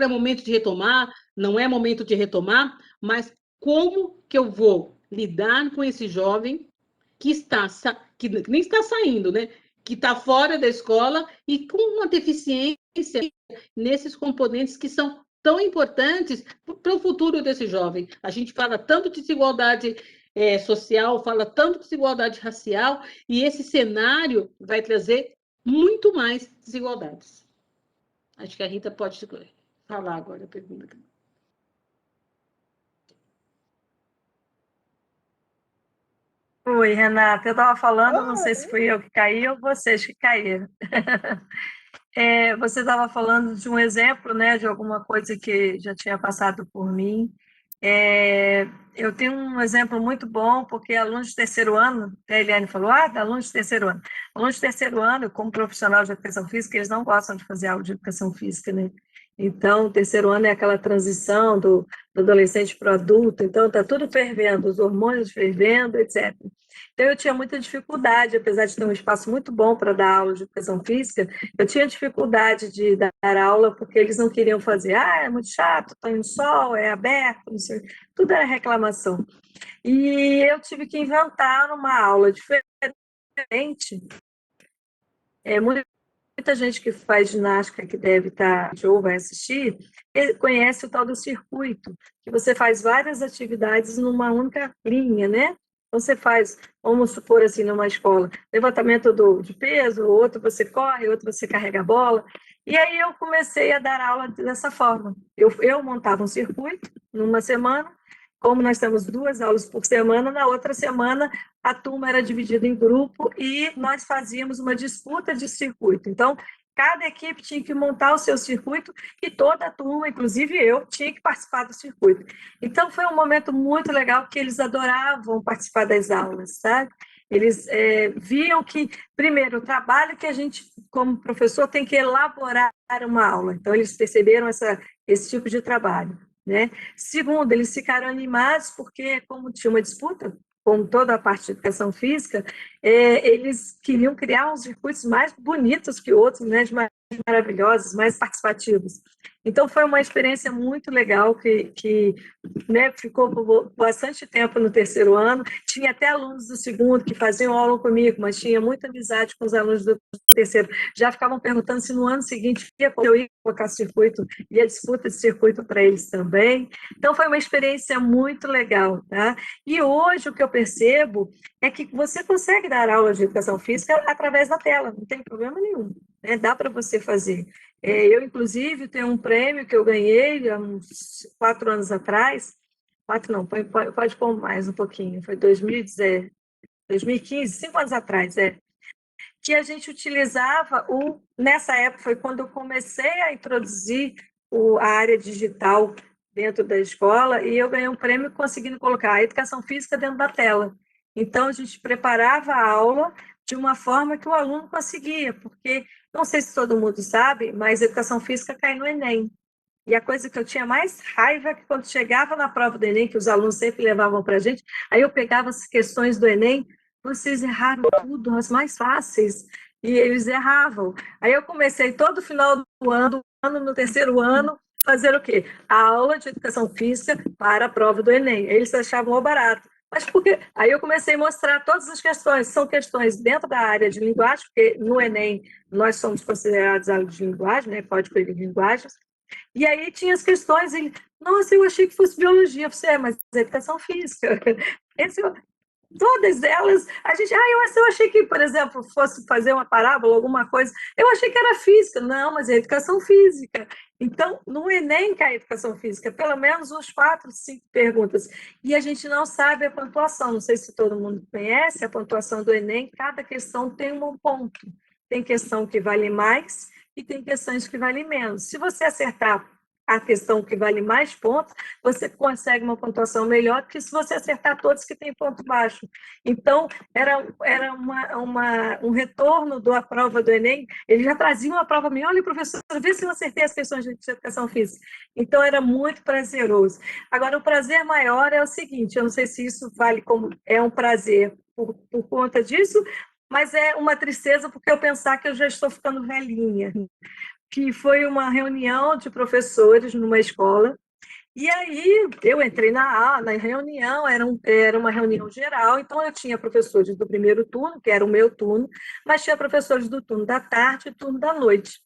é momento de retomar, não é momento de retomar, mas como que eu vou lidar com esse jovem que nem está saindo, né? Que está fora da escola e com uma deficiência nesses componentes que são tão importantes para o futuro desse jovem. A gente fala tanto de desigualdade social, fala tanto de desigualdade racial, e esse cenário vai trazer muito mais desigualdades. Acho que a Rita pode falar agora a pergunta. Oi, Renata, eu estava falando, não sei se fui eu que caí ou vocês que caíram. Você estava falando de um exemplo, né, de alguma coisa que já tinha passado por mim. Eu tenho um exemplo muito bom, porque alunos de terceiro ano, a Eliane falou, alunos de terceiro ano. Alunos de terceiro ano, como profissional de educação física, eles não gostam de fazer aula de educação física, né? Então, o terceiro ano é aquela transição do adolescente para o adulto, então está tudo fervendo, os hormônios fervendo, etc. Então, eu tinha muita dificuldade, apesar de ter um espaço muito bom para dar aula de educação física, eu tinha dificuldade de dar aula porque eles não queriam fazer. É muito chato, está em sol, é aberto, não sei. Tudo era reclamação. E eu tive que inventar uma aula diferente. Muita gente que faz ginástica, que deve estar ou vai assistir, conhece o tal do circuito, que você faz várias atividades numa única linha, né? Você faz, vamos supor assim, numa escola, levantamento de peso, outro você corre, outro você carrega a bola. E aí eu comecei a dar aula dessa forma. Eu montava um circuito numa semana, como nós temos 2 aulas por semana, na outra semana a turma era dividida em grupo e nós fazíamos uma disputa de circuito. Então, cada equipe tinha que montar o seu circuito e toda a turma, inclusive eu, tinha que participar do circuito. Então, foi um momento muito legal, porque eles adoravam participar das aulas, sabe? Eles viam que, primeiro, o trabalho que a gente, como professor, tem que elaborar uma aula. Então, eles perceberam esse tipo de trabalho, né? Segundo, eles ficaram animados porque, como tinha uma disputa, como toda a parte de educação física, eles queriam criar uns circuitos mais bonitos que outros, né, mais maravilhosos, mais participativos. Então, foi uma experiência muito legal que né, ficou por bastante tempo no terceiro ano. Tinha até alunos do segundo que faziam aula comigo, mas tinha muita amizade com os alunos do terceiro. Já ficavam perguntando se no ano seguinte eu ia colocar circuito e a disputa de circuito para eles também. Então, foi uma experiência muito legal, tá? E hoje o que eu percebo é que você consegue dar aula de educação física através da tela, não tem problema nenhum, né? Dá para você fazer. Eu, inclusive, tenho um prêmio que eu ganhei há uns 4 anos atrás, 4 não, pode pôr mais um pouquinho, foi 2015, 5 anos atrás, que a gente utilizava nessa época foi quando eu comecei a introduzir a área digital dentro da escola e eu ganhei um prêmio conseguindo colocar a educação física dentro da tela. Então, a gente preparava a aula de uma forma que o aluno conseguia, porque, não sei se todo mundo sabe, mas a educação física cai no Enem. E a coisa que eu tinha mais raiva é que quando chegava na prova do Enem, que os alunos sempre levavam para a gente, aí eu pegava as questões do Enem, vocês erraram tudo, as mais fáceis, e eles erravam. Aí eu comecei todo final do ano no terceiro ano, fazer o quê? A aula de educação física para a prova do Enem. Eles achavam barato. Mas porque aí eu comecei a mostrar todas as questões, são questões dentro da área de linguagem, porque no Enem nós somos considerados área de linguagem, né, código de linguagens, e aí tinha as questões, ele, nossa, eu achei que fosse biologia, você, mas é educação física. Esse, todas elas, a gente, eu achei que, por exemplo, fosse fazer uma parábola, alguma coisa, eu achei que era física, não, mas é educação física. Então, no Enem cai educação física, pelo menos uns 4, 5 perguntas. E a gente não sabe a pontuação, não sei se todo mundo conhece a pontuação do Enem, cada questão tem um ponto. Tem questão que vale mais e tem questões que valem menos. Se você acertar a questão que vale mais pontos, você consegue uma pontuação melhor do que se você acertar todos que têm ponto baixo. Então, era um retorno da prova do Enem, ele já trazia uma prova minha, olha, professor, vê se eu acertei as questões de educação física. Então, era muito prazeroso. Agora, o prazer maior é o seguinte, eu não sei se isso vale como é um prazer por conta disso, mas é uma tristeza porque eu pensar que eu já estou ficando velhinha, que foi uma reunião de professores numa escola, e aí eu entrei na reunião, era uma reunião geral, então eu tinha professores do primeiro turno, que era o meu turno, mas tinha professores do turno da tarde e turno da noite.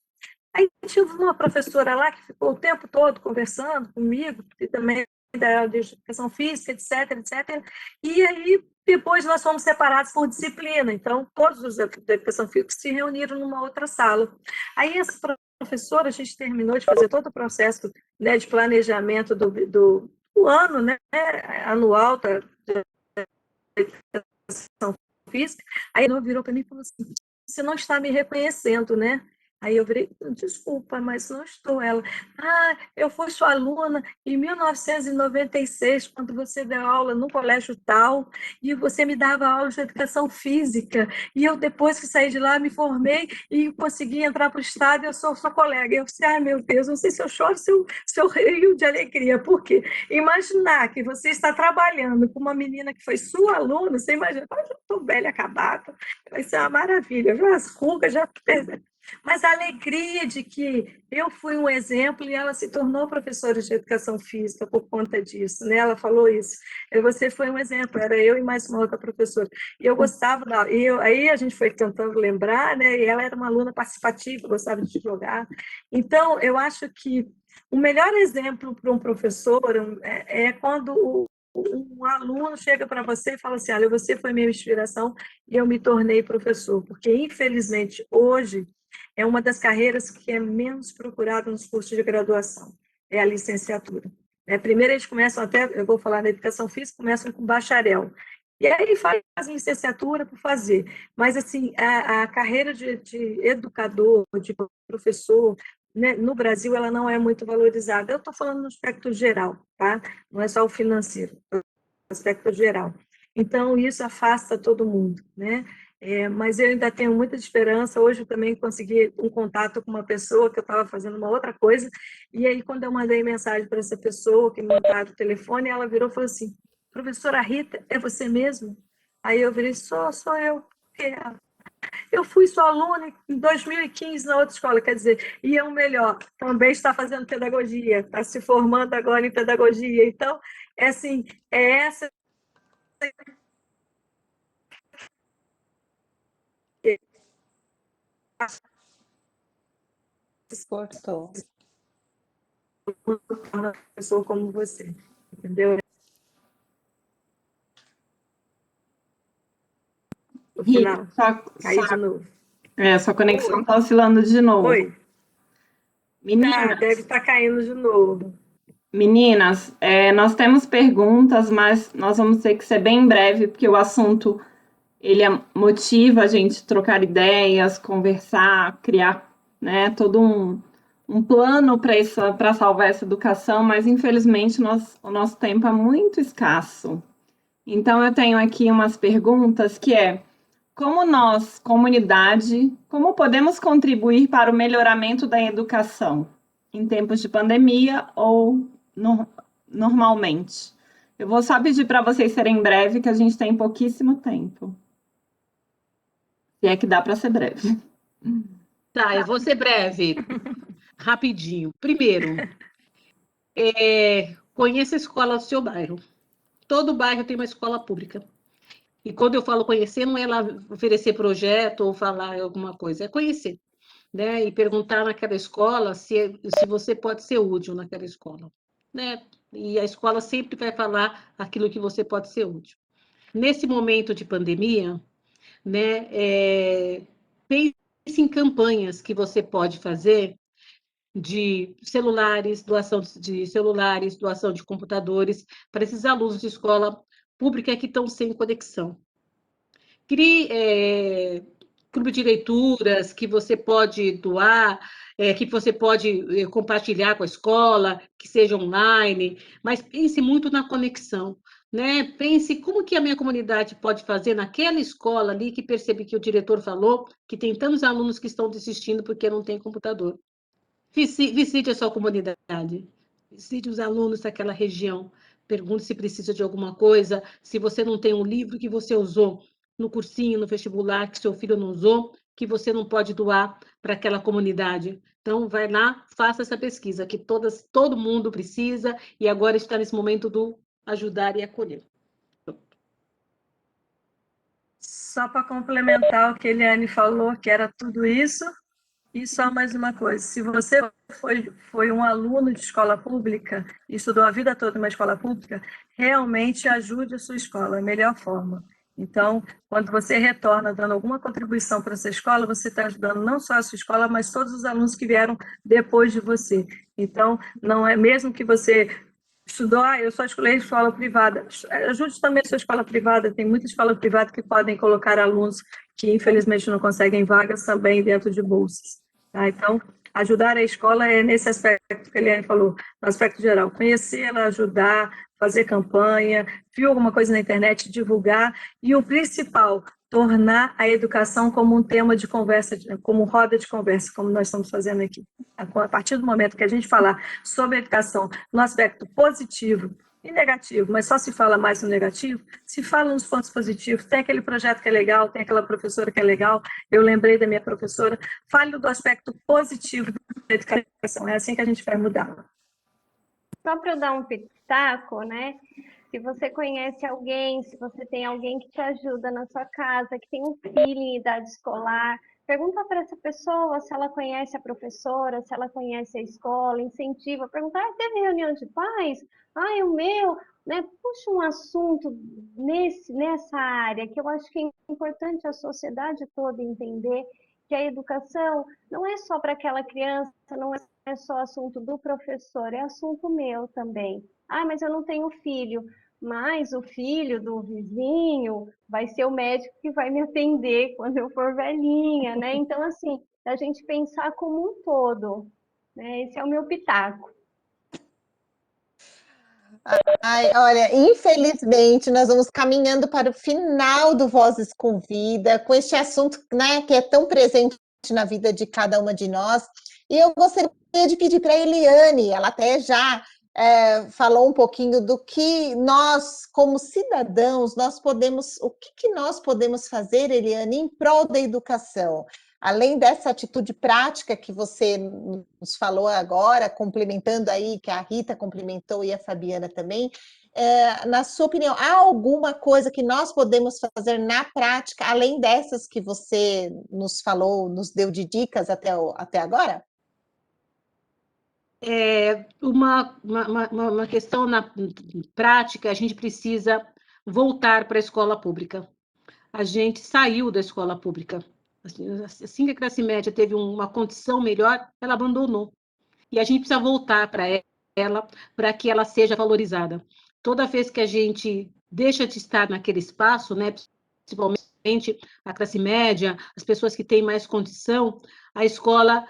Aí tinha uma professora lá que ficou o tempo todo conversando comigo, e também da educação física, etc, etc. E aí, depois nós fomos separados por disciplina, então todos os da educação física se reuniram numa outra sala. Aí essa professora, a gente terminou de fazer todo o processo, né, de planejamento do ano, né, anual da educação física. Aí ela virou para mim e falou assim, você não está me reconhecendo, né? Aí eu falei, desculpa, mas não estou. Ela, eu fui sua aluna em 1996, quando você deu aula no colégio tal, e você me dava aula de educação física, e eu, depois que saí de lá, me formei e consegui entrar para o estado, e eu sou sua colega. Eu disse, ai meu Deus, não sei se eu choro, se eu rio de alegria, porque imaginar que você está trabalhando com uma menina que foi sua aluna, você imagina, eu já estou velha, acabada, vai ser uma maravilha, viu? As rugas já... Mas a alegria de que eu fui um exemplo e ela se tornou professora de educação física por conta disso, né? Ela falou isso. Você foi um exemplo, era eu e mais uma outra professora. E eu gostava aí a gente foi tentando lembrar, né? E ela era uma aluna participativa, gostava de jogar. Então, eu acho que o melhor exemplo para um professor é quando um aluno chega para você e fala assim, olha, você foi minha inspiração e eu me tornei professor, porque infelizmente hoje é uma das carreiras que é menos procurada nos cursos de graduação, é a licenciatura. Primeiro eles começam até, eu vou falar da educação física, começam com bacharel, e aí fazem licenciatura por fazer, mas assim, a carreira de educador, de professor, né, no Brasil ela não é muito valorizada. Eu estou falando no aspecto geral, tá? Não é só o financeiro, é o aspecto geral. Então, isso afasta todo mundo, né? Mas eu ainda tenho muita esperança. Hoje eu também consegui um contato com uma pessoa que eu estava fazendo uma outra coisa, e aí quando eu mandei mensagem para essa pessoa, que me mandaram o telefone, ela virou e falou assim, professora Rita, é você mesmo? Aí eu virei, sou eu. Eu fui sua aluna em 2015 na outra escola, quer dizer, e é o melhor, também está fazendo pedagogia, está se formando agora em pedagogia. Então, assim, é essa... Cortou. Uma pessoa como você, entendeu? No final, caí de novo. Sua conexão está oscilando de novo. Oi. Meninas, deve estar caindo de novo. Meninas, nós temos perguntas, mas nós vamos ter que ser bem breve, porque o assunto ele motiva a gente trocar ideias, conversar, criar, né, todo um plano para salvar essa educação, mas infelizmente o nosso tempo é muito escasso. Então eu tenho aqui umas perguntas que como nós, comunidade, como podemos contribuir para o melhoramento da educação em tempos de pandemia ou normalmente? Eu vou só pedir para vocês serem breves, que a gente tem pouquíssimo tempo. Se é que dá para ser breve. Tá, eu vou ser breve, rapidinho. Primeiro, conheça a escola do seu bairro. Todo bairro tem uma escola pública. E quando eu falo conhecer, não é lá oferecer projeto ou falar alguma coisa, é conhecer, né? E perguntar naquela escola se você pode ser útil naquela escola, né? E a escola sempre vai falar aquilo que você pode ser útil. Nesse momento de pandemia, né? Pense em campanhas que você pode fazer de celulares, doação de celulares, doação de computadores para esses alunos de escola pública que estão sem conexão. Crie clube de leituras que você pode doar, que você pode compartilhar com a escola, que seja online, mas pense muito na conexão, né? Pense como que a minha comunidade pode fazer naquela escola ali que percebe que o diretor falou que tem tantos alunos que estão desistindo porque não tem computador. Visite a sua comunidade, visite os alunos daquela região, pergunte se precisa de alguma coisa, se você não tem um livro que você usou no cursinho, no vestibular, que seu filho não usou, que você não pode doar para aquela comunidade. Então, vai lá, faça essa pesquisa, que todo mundo precisa, e agora está nesse momento do ajudar e acolher. Só para complementar o que a Eliane falou, que era tudo isso, e só mais uma coisa, se você foi um aluno de escola pública, estudou a vida toda em uma escola pública, realmente ajude a sua escola, é a melhor forma. Então, quando você retorna dando alguma contribuição para essa escola, você está ajudando não só a sua escola, mas todos os alunos que vieram depois de você. Então, não é mesmo que você estudou, eu só escolhi escola privada, ajude também a sua escola privada, tem muita escola privada que podem colocar alunos que infelizmente não conseguem vagas também dentro de bolsas. Tá? Então, ajudar a escola é nesse aspecto que a Eliane falou, no aspecto geral, conhecê-la, ajudar, fazer campanha, viu alguma coisa na internet, divulgar, e o principal, tornar a educação como um tema de conversa, como roda de conversa, como nós estamos fazendo aqui. A partir do momento que a gente falar sobre a educação no aspecto positivo e negativo, mas só se fala mais no negativo, se fala nos pontos positivos, tem aquele projeto que é legal, tem aquela professora que é legal, eu lembrei da minha professora, fale do aspecto positivo da educação, é assim que a gente vai mudar. Só para eu dar um pitaco, né? Se você conhece alguém, se você tem alguém que te ajuda na sua casa, que tem um filho em idade escolar, pergunta para essa pessoa se ela conhece a professora, se ela conhece a escola, incentiva, pergunta, teve reunião de pais? O meu, né? Puxa um assunto nessa área, que eu acho que é importante a sociedade toda entender que a educação não é só para aquela criança, não é só assunto do professor, é assunto meu também. Mas eu não tenho filho. Mas o filho do vizinho vai ser o médico que vai me atender quando eu for velhinha, né? Então, assim, a gente pensar como um todo, né? Esse é o meu pitaco. Ai, olha, infelizmente, nós vamos caminhando para o final do Vozes com Vida, com este assunto, né, que é tão presente na vida de cada uma de nós. E eu gostaria de pedir para a Eliane, ela até já falou um pouquinho do que nós, como cidadãos, o que nós podemos fazer, Eliane, em prol da educação? Além dessa atitude prática que você nos falou agora, complementando aí, que a Rita complementou e a Fabiana também, na sua opinião, há alguma coisa que nós podemos fazer na prática, além dessas que você nos falou, nos deu de dicas até agora? Uma questão na prática, a gente precisa voltar para a escola pública. A gente saiu da escola pública. Assim que a classe média teve uma condição melhor, ela abandonou. E a gente precisa voltar para ela, para que ela seja valorizada. Toda vez que a gente deixa de estar naquele espaço, né, principalmente a classe média, as pessoas que têm mais condição, a escola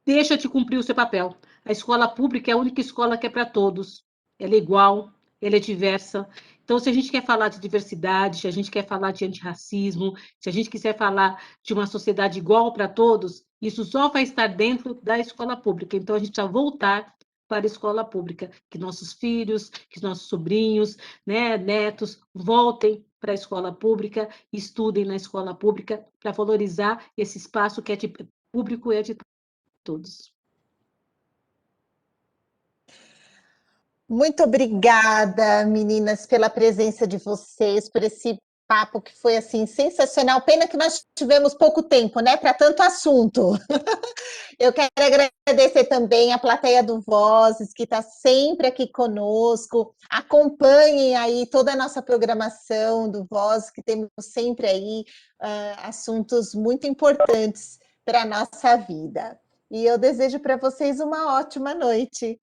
deixa de cumprir o seu papel. A escola pública é a única escola que é para todos. Ela é igual, ela é diversa. Então, se a gente quer falar de diversidade, se a gente quer falar de antirracismo, se a gente quiser falar de uma sociedade igual para todos, isso só vai estar dentro da escola pública. Então, a gente precisa voltar para a escola pública, que nossos filhos, que nossos sobrinhos, né, netos, voltem para a escola pública, estudem na escola pública, para valorizar esse espaço que é de público e é de todos. Muito obrigada, meninas, pela presença de vocês, por esse papo que foi assim sensacional. Pena que nós tivemos pouco tempo, né, para tanto assunto. Eu quero agradecer também a plateia do Vozes, que está sempre aqui conosco. Acompanhem aí toda a nossa programação do Vozes, que temos sempre aí assuntos muito importantes para a nossa vida. E eu desejo para vocês uma ótima noite.